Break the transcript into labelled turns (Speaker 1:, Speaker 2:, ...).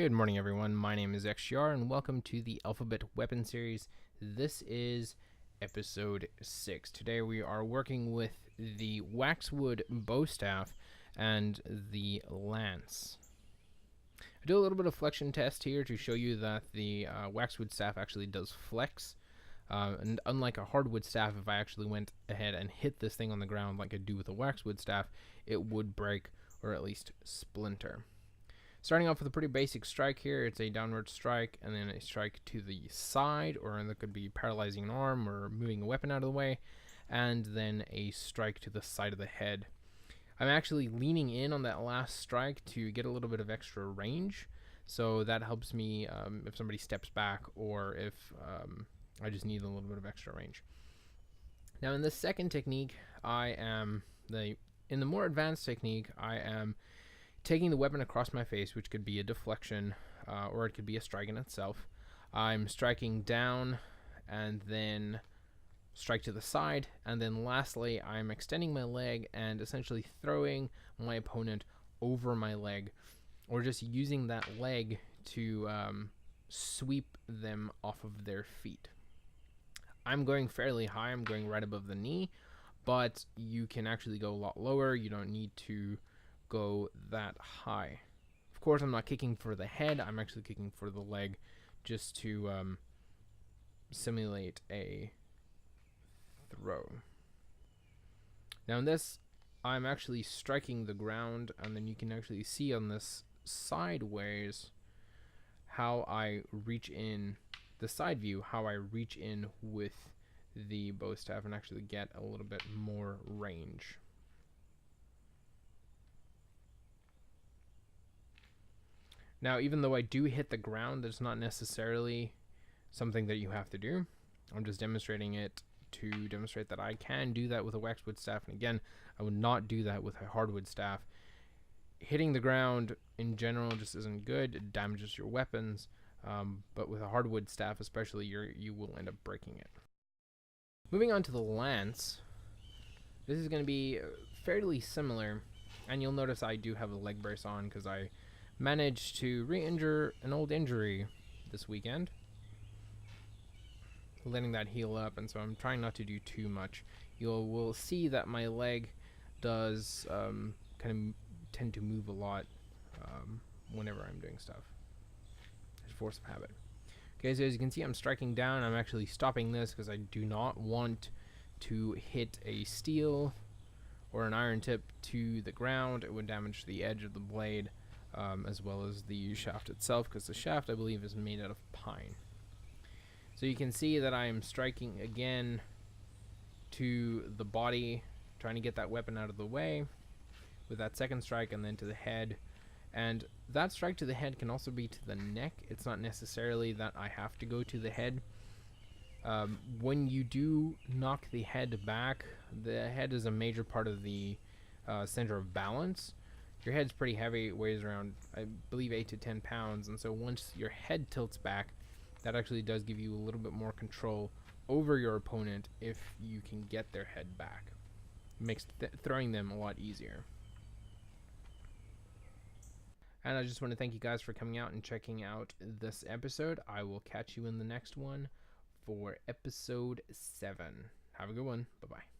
Speaker 1: Good morning, everyone. My name is XGR, and welcome to the Alphabet Weapon Series. This is episode 6. Today we are working with the Waxwood Bow Staff and the Lance. I do a little bit of flexion test here to show you that the Waxwood Staff actually does flex. And unlike a hardwood staff, if I actually went ahead and hit this thing on the ground like I do with a waxwood staff, it would break or at least splinter. Starting off with a pretty basic strike here, it's a downward strike and then a strike to the side, or that could be paralyzing an arm or moving a weapon out of the way, and then a strike to the side of the head. I'm actually leaning in on that last strike to get a little bit of extra range, so that helps me if somebody steps back or if I just need a little bit of extra range. Now in this second technique, in the more advanced technique, I am taking the weapon across my face, which could be a deflection or it could be a strike in itself. I'm striking down and then strike to the side, and then lastly I'm extending my leg and essentially throwing my opponent over my leg, or just using that leg to sweep them off of their feet. I'm going fairly high, I'm going right above the knee, but you can actually go a lot lower. You don't need to go that high. Of course, I'm not kicking for the head, I'm actually kicking for the leg, just to simulate a throw. Now in this, I'm actually striking the ground, and then you can actually see on this sideways how I reach in, the side view, how I reach in with the bow staff and actually get a little bit more range. Now, even though I do hit the ground, that's not necessarily something that you have to do. I'm just demonstrating it to demonstrate that I can do that with a waxwood staff. And again, I would not do that with a hardwood staff. Hitting the ground in general just isn't good. It damages your weapons. But with a hardwood staff especially, you will end up breaking it. Moving on to the lance. This is going to be fairly similar. And you'll notice I do have a leg brace on because I managed to re-injure an old injury this weekend, letting that heal up, and so I'm trying not to do too much. Will see that my leg does kind of tend to move a lot whenever I'm doing stuff. It's force of habit. Okay, so as you can see, I'm striking down. I'm actually stopping this because I do not want to hit a steel or an iron tip to the ground. It would damage the edge of the blade, as well as the shaft itself, because the shaft, I believe, is made out of pine. So you can see that I am striking again to the body, trying to get that weapon out of the way with that second strike, and then to the head. And that strike to the head can also be to the neck. It's not necessarily that I have to go to the head. When you do knock the head back, the head is a major part of the center of balance. Your head's pretty heavy, it weighs around, I believe, 8 to 10 pounds, and so once your head tilts back, that actually does give you a little bit more control over your opponent if you can get their head back. It makes throwing them a lot easier. And I just want to thank you guys for coming out and checking out this episode. I will catch you in the next one for episode 7. Have a good one. Bye-bye.